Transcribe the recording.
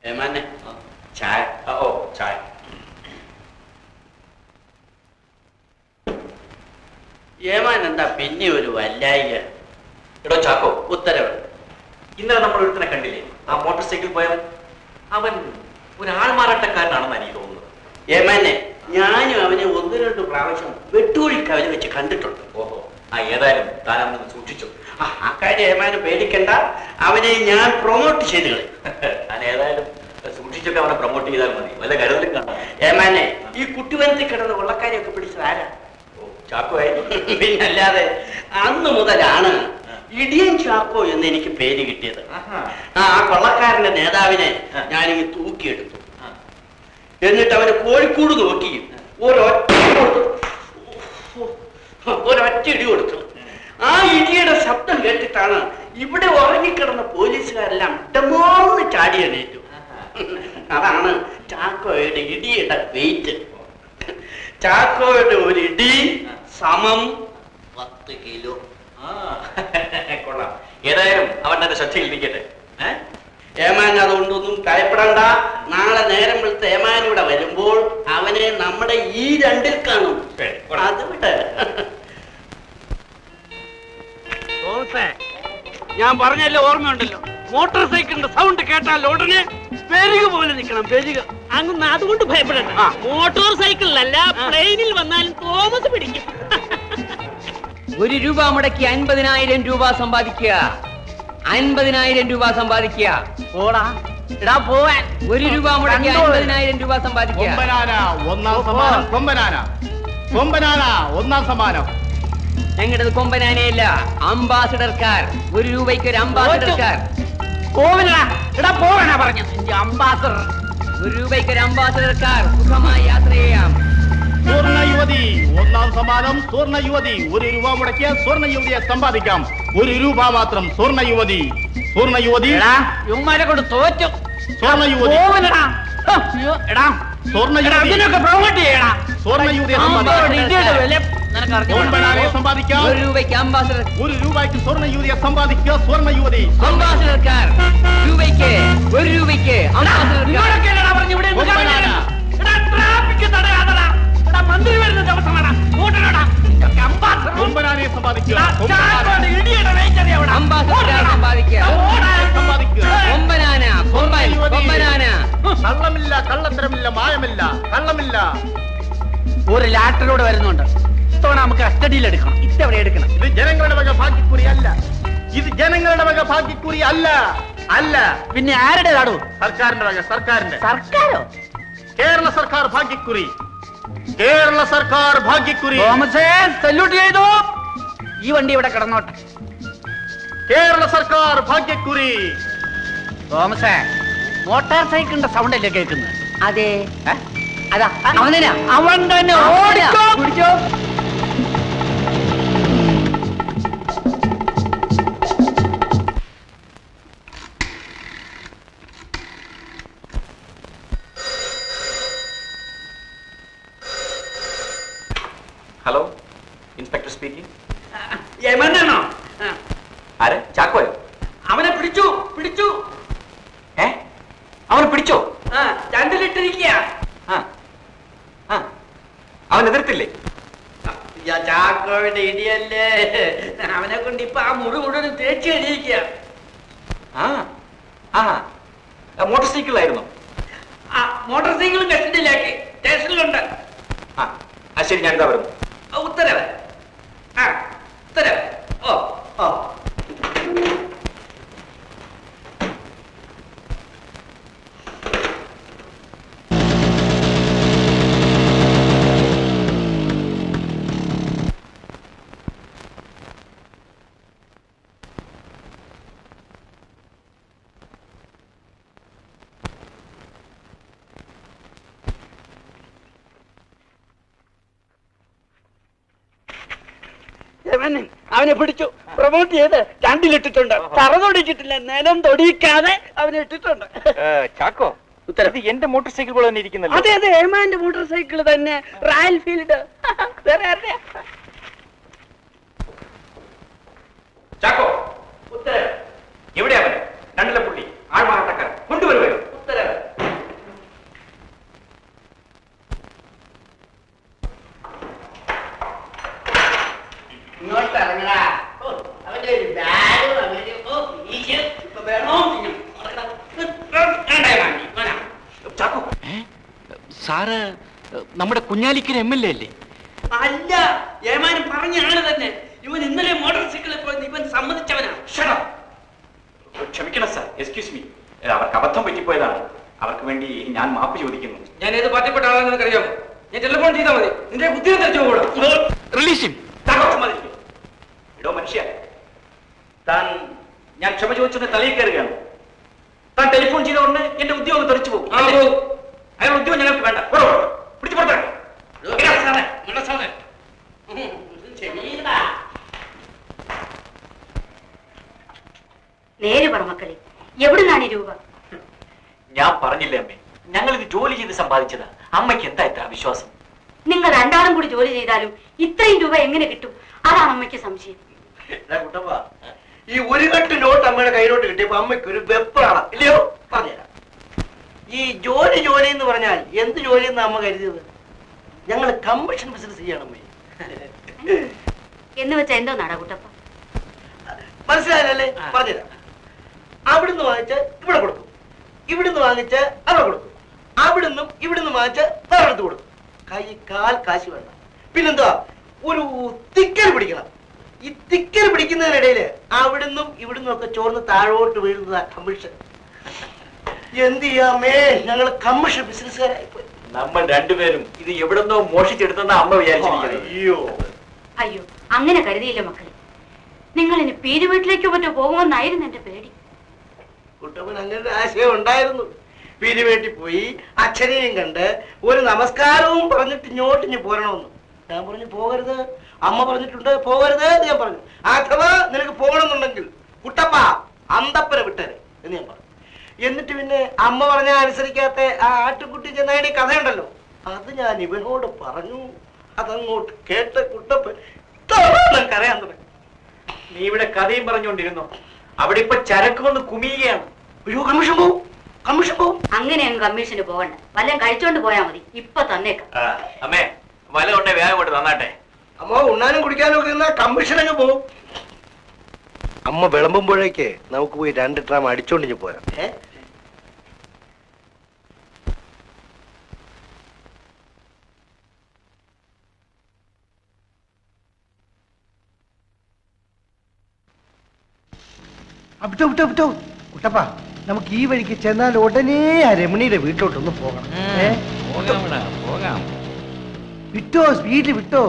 ഏമാനെ ചായ. ഓ ചായ. ഏമാൻ എന്താ പിന്നെ ഒരു വല്ലായിക? എടോ ചാക്കോ, ഉത്തരവ്. ഇന്നലെ നമ്മൾ ഒരുത്തനെ കണ്ടില്ലേ, ആ മോട്ടോർ സൈക്കിൾ പോയവൻ? അവൻ ഒരു ആൾമാറാട്ടക്കാരനാണെന്ന് എനിക്ക് തോന്നുന്നത്. ഏമാനെ ഞാനും അവനെ 1-2 പ്രാവശ്യം വെട്ടുകുഴിക്കവല വെച്ച് കണ്ടിട്ടുണ്ട്. ഓഹോ, ഏതായാലും താൻ അവനെ സൂക്ഷിച്ചു. ആ കാര്യം ഏമാനെ പേടിക്കണ്ട, അവനെ ഞാൻ പ്രൊമോട്ട് ചെയ്ത് കളി. താൻ ഏതായാലും സൂക്ഷിച്ചൊക്കെ അവനെ പ്രൊമോട്ട് ചെയ്താൽ മതി, വല്ല കരുതലും കാണാം. ഏമാനെ ഈ കുട്ടിവനത്തിൽ കിടന്ന കൊള്ളക്കാരെയൊക്കെ പിടിച്ചത് ആരാ? ചാക്കോ ആയിരുന്നു. പിന്നല്ലാതെ അന്ന് മുതലാണ് ഇടിയൻ ചാക്കോ എന്ന് എനിക്ക് പേര് കിട്ടിയത്. ആ കൊള്ളക്കാരന്റെ നേതാവിനെ ഞാനിങ്ങ് തൂക്കിയെടുത്തു. എന്നിട്ട് അവന് കോഴിക്കോട് നോക്കി ഒരൊറ്റ ഇടി കൊടുത്തു. ആ ഇടിയുടെ ശബ്ദം കേട്ടിട്ടാണ് ഇവിടെ ഉറങ്ങിക്കിടന്ന പോലീസുകാരെല്ലാം ഇടമോന്ന് ചാടി എണീറ്റു. അതാണ് ചാക്കോയുടെ ഇടിയുടെ വെയിറ്റ്. ചാക്കോയുടെ ഒരു ഇടി സമം 10 കിലോ. കൊള്ളാം. ഏതായാലും അവൻ എന്റെ ശ്രദ്ധയിൽ ഇരിക്കട്ടെ. ഏമാൻ അതുകൊണ്ടൊന്നും ഭയപ്പെടണ്ട. നാളെ നേരം വെളുത്ത ഏമാൻ ഇവിടെ വരുമ്പോൾ അവനെ നമ്മുടെ ഈ 2-ൽ കാണും. അത് വിട്. ഞാൻ പറഞ്ഞല്ലോ, ഓർമ്മയുണ്ടല്ലോ, മോട്ടോർ സൈക്കിളിന്റെ സൗണ്ട് കേട്ടാൽ ഉടനെ പെരുക പോലെ നിൽക്കണം. പെരുക അങ്ങ് അതുകൊണ്ട് ഭയപ്പെടണ്ട. മോട്ടോർ സൈക്കിളിലല്ല, പ്ലെയിനിൽ വന്നാലും തോമസ് പിടിക്കും. 1 രൂപ മുടക്കി 50,000 രൂപ സമ്പാദിക്കുക. 50,000 രൂപ സമ്പാദിക്കുക. പോടാ ഇടാ പോവാൻ. 1 രൂപ മുടക്കി 50,000 രൂപ സമ്പാദിക്കുക. ഒന്നാം സമ്മാനം. ഞങ്ങളുടേത് കൊമ്പനാനയല്ല, അംബാസിഡർ കാർ. 1 രൂപയ്ക്ക് ഒരു അംബാസിഡർ കാർ. പോവനാ ഇടാ പോവാനാ പറഞ്ഞു. അംബാസഡർ 1 രൂപയ്ക്ക് ഒരു അംബാസിഡർ കാർ. സുഖമായി യാത്ര ചെയ്യാം. സ്വർണ്ണ യുവതി. ഒന്നാം സമ്മാനം സ്വർണ്ണ യുവതി. 1 രൂപ മുടക്കിയ സ്വർണ്ണ യുവതിയെ സമ്പാദിക്കാം. 1 രൂപ മാത്രം. സ്വർണ്ണ യുവതി. സ്വർണ്ണ യുവതി. യുവമാരെ കൊണ്ട് തോറ്റു. സ്വർണ്ണ യുവതി. പോവനടാ എടാ സ്വർണ്ണ യുവതി. ഇതിനൊക്കെ പ്രൊമോട്ട് ചെയ്യടാ. സ്വർണ്ണ യുവതിയെ സമ്പാദിക്കാം. 1 രൂപയ്ക്ക് അംബാസിഡർ. 1 രൂപയ്ക്ക് സ്വർണ്ണ യുവതിയെ സമ്പാദിക്കുക. സ്വർണ്ണ യുവതി. Ambassador car. 1 രൂപയ്ക്ക് അംബാസിഡർ കാർ. മന്ത്രി വരുന്ന ദിവസമാണ്. കൊമ്പനാനെ സമ്പാദിക്കുക. അംബാസിഡർ സമ്പാദിക്കുക. കൊമ്പനാന. കൊമ്പനാന. കള്ളമില്ല, കള്ളത്തരമില്ല, മായമില്ല, കള്ളമില്ല. ഒരു ലാറ്ററോട് വരുന്നുണ്ട്. ഇത്തവണ നമുക്ക് കസ്റ്റഡിയിൽ എടുക്കണം. ഇത്തവണ എടുക്കണം. ഇത് ജനങ്ങളുടെ വക ഭാഗ്യക്കുറി അല്ല. ഇത് ജനങ്ങളുടെ വക ഭാഗ്യക്കുറി അല്ല. അല്ല പിന്നെ ആരുടെ കാടു? സർക്കാരിന്റെ വക. സർക്കാരിന്റെ. സർക്കാരോ? കേരള സർക്കാർ ഭാഗ്യക്കുറി. കേരള സർക്കാർ ഭാഗ്യക്കുറി. തോമസേ സല്യൂട്ട് ചെയ്തു. ഈ വണ്ടി ഇവിടെ കിടന്നോട്ടെ. കേരള സർക്കാർ ഭാഗ്യക്കുറി. തോമസേ മോട്ടോർ സൈക്കിളിന്റെ സൗണ്ട് അല്ലേ കേൾക്കുന്നത്? അതെ, അതാ അവൻ തന്നെ ഓടിച്ചോ. പിടിച്ചോ. Hello, inspector speaking. ഏമാനാണോ? ആരെ? ചാക്കോയോ? അവനെ പിടിച്ചു. അവനെ പിടിച്ചോ? 2-ലിട്ടിരിക്കുക. അവൻ എതിർത്തില്ലേ? ചാക്കോയുടെ ഇടിയല്ലേ, അവനെ കൊണ്ട് ഇപ്പൊ ആ മുറി മുഴുവൻ തേച്ച് കഴിയിക്കുക. മോട്ടോർ സൈക്കിളിലായിരുന്നു. മോട്ടോർ സൈക്കിളും കസ്റ്റഡിയിലാക്കി. സ്റ്റേഷനിലുണ്ട്. ശരി, ഞാനിതാ വരുന്നു. ഉത്തരവ്. ഉത്തരവ്. ഓ ഓ അവനെ പിടിച്ചു. പ്രൊമോട്ട് ചെയ്ത് 2-ലിട്ടിട്ടുണ്ട്. തറ തൊടിച്ചിട്ടില്ല, നിലം തൊടിക്കാതെ അവനെ ഇട്ടിട്ടുണ്ട്. ചാക്കോ, ഉത്തരവ്. എന്റെ മോട്ടോർ സൈക്കിൾ പോലെ തന്നെ ഇരിക്കുന്നല്ലോ. അതെ അതെ, ഏമാന്റെ മോട്ടോർ സൈക്കിൾ തന്നെ. Royal field. വേറെ ആരുടെ? ചാക്കോ, ഉത്തരവ്. എവിടെയാ അവൻ? 2-ലെ പുള്ളി, ആൾമാറാട്ടക്കാരൻ. കൊണ്ടുവരുവോ? ഉത്തരവ്. സാറ് നമ്മുടെ കുഞ്ഞാലിക്കൻ MLA അല്ലേ? അല്ല, ഏമാനും പറഞ്ഞ ആള് തന്നെ. ഇവൻ ഇന്നലെ മോട്ടോർ സൈക്കിളിൽ പോയി ഇവൻ സമ്മതിച്ചവനാ. ക്ഷമിക്കണം സാർ, എക്സ്ക്യൂസ് മീ. അവർക്ക് അബദ്ധം പറ്റിപ്പോയതാണ്. അവർക്ക് വേണ്ടി ഞാൻ മാപ്പ് ചോദിക്കുന്നു. ഞാൻ ഏത് പാർട്ടിപ്പെട്ട ആളാണെന്ന് നിനക്കറിയാമോ? ഞാൻ ടെലിഫോൺ ചെയ്താൽ മതി, നിന്റെ ബുദ്ധിയെ തെറിച്ചു പോകൂടാ. Release him. ഇടോ മനുഷ്യ, താൻ ഞാൻ ക്ഷമ ചോദിച്ചത് തലയിൽ കയറുകയാണ്. താൻ ടെലിഫോൺ ചെയ്ത ഉടനെ എന്റെ ഉദ്യോഗം തെറിച്ചു പോകും. അയാൾ ഉദ്യോഗം ഞങ്ങൾക്ക് വേണ്ട. പിടിച്ചു പുറത്താക്കാം. നേര് പറ മക്കളെ, എവിടുന്നാണ് ഈ രൂപ? ഞാൻ പറഞ്ഞില്ലേ അമ്മേ, ഞങ്ങൾ ഇത് ജോലി ചെയ്ത് സമ്പാദിച്ചതാ. അമ്മയ്ക്ക് എന്താ ഇത്ര വിശ്വാസം? നിങ്ങൾ രണ്ടാളും കൂടി ജോലി ചെയ്താലും ഇത്രയും രൂപ എങ്ങനെ കിട്ടും? അതാണ് അമ്മയ്ക്ക് സംശയം. കുട്ടപ്പ, ഈ ഒരു കെട്ട് നോട്ട് അമ്മയുടെ കയ്യിലോട്ട് കിട്ടിയപ്പോ അമ്മയ്ക്ക് ഒരു വെപ്പാണ് ഇല്ലയോ? പറഞ്ഞുതരാം. ഈ ജോലി എന്ന് പറഞ്ഞാൽ എന്ത് ജോലി എന്ന് അമ്മ കരുതിയത്? ഞങ്ങൾ കമ്മീഷൻ ബിസിനസ് ചെയ്യണം അമ്മേ. എന്ന് വെച്ചാ എന്തോ നാടാ കുട്ടപ്പ? മനസ്സിലായല്ലേ? പറഞ്ഞുതരാം. അവിടുന്ന് വാങ്ങിച്ച് ഇവിടെ കൊടുക്കും, ഇവിടുന്ന് വാങ്ങിച്ച് അവിടെ കൊടുക്കും, അവിടുന്നും ഇവിടുന്ന് വാങ്ങിച്ച് വേറെ എടുത്ത് കൊടുക്കും. കൈ കാൽ കാശ് വേണ്ട. പിന്നെന്താ, ഒരു തിക്കൽ പിടിക്കണം. ഈ തിക്കൽ പിടിക്കുന്നതിനിടയില് അവിടുന്നും ഇവിടുന്നും ഒക്കെ ചോർന്ന് താഴോട്ട് വീഴുന്നതാ കമ്മീഷൻ. എന്ത് ചെയ്യാമേ, ഞങ്ങൾ കമ്മീഷൻ ബിസിനസ്സുകാരായിപ്പോയി. നമ്മൾ രണ്ടുപേരും ഇത് എവിടുന്നോ മോഷിച്ചെടുത്തെന്ന അമ്മ വിചാരിച്ചിരിക്കുന്നത്. അയ്യോ അയ്യോ, അങ്ങനെ കരുതിയില്ല മക്കളെ. നിങ്ങൾ ഇനി പീരി വീട്ടിലേക്കോ മറ്റോ പോകുമെന്നായിരുന്നു എന്റെ പേടി. കുട്ടപ്പൻ അങ്ങനെ ആശയം ഉണ്ടായിരുന്നു. പിരിവേട്ടി പോയി അച്ഛനെയും കണ്ട് ഒരു നമസ്കാരവും പറഞ്ഞിട്ട് ഇങ്ങോട്ടിഞ്ഞ് പോരണമെന്ന്. ഞാൻ പറഞ്ഞു പോകരുത്, അമ്മ പറഞ്ഞിട്ടുണ്ട് പോകരുത് എന്ന് ഞാൻ പറഞ്ഞു. അഥവാ നിനക്ക് പോകണമെന്നുണ്ടെങ്കിൽ കുട്ടപ്പ അന്തപ്പന വിട്ടേരെ എന്ന് ഞാൻ പറഞ്ഞു. എന്നിട്ട് പിന്നെ അമ്മ പറഞ്ഞ അനുസരിക്കാത്ത ആ ആട്ടുകുട്ടി ചെന്നൈയുടെ കഥയുണ്ടല്ലോ, അത് ഞാൻ ഇവനോട് പറഞ്ഞു. അതങ്ങോട്ട് കേട്ട് കുട്ടപ്പൻ കരയാൻ തുടങ്ങി. നീ ഇവിടെ കഥയും പറഞ്ഞുകൊണ്ടിരുന്നു. അവിടെ ഇപ്പൊ ചരക്ക് വന്ന് കുമിയുകയാണ്. അയ്യോ, കമ്മീഷൻ പോവും, കമ്മീഷൻ പോവും. അങ്ങനെ അങ്ങ് കമ്മീഷന് പോകണ്ട, വല്ലതും കഴിച്ചോണ്ട് പോയാ മതി. ഇപ്പൊ തന്നേക്കാം. അമ്മേ, വല കൊണ്ടേ വേഗം കൊണ്ട് തന്നാട്ടെ. അമ്മ ഉണ്ണാനും കുടിക്കാനും ഒക്കെ നിന്നാ കമ്മീഷൻ അങ്ങ് പോവും. അമ്മ വിളമ്പുമ്പോഴേക്ക് നമുക്ക് പോയി 2 ട്രാം അടിച്ചോണ്ടിഞ്ഞ് പോരാം. വിട്ടോ കുട്ടപ്പ, നമുക്ക് ഈ വഴിക്ക് ചെന്നാൽ ഉടനെ ആ രമണിയുടെ വീട്ടിലോട്ടൊന്ന് പോകണം. പോകാം. വിട്ടോ, സ്പീഡിൽ വിട്ടോ.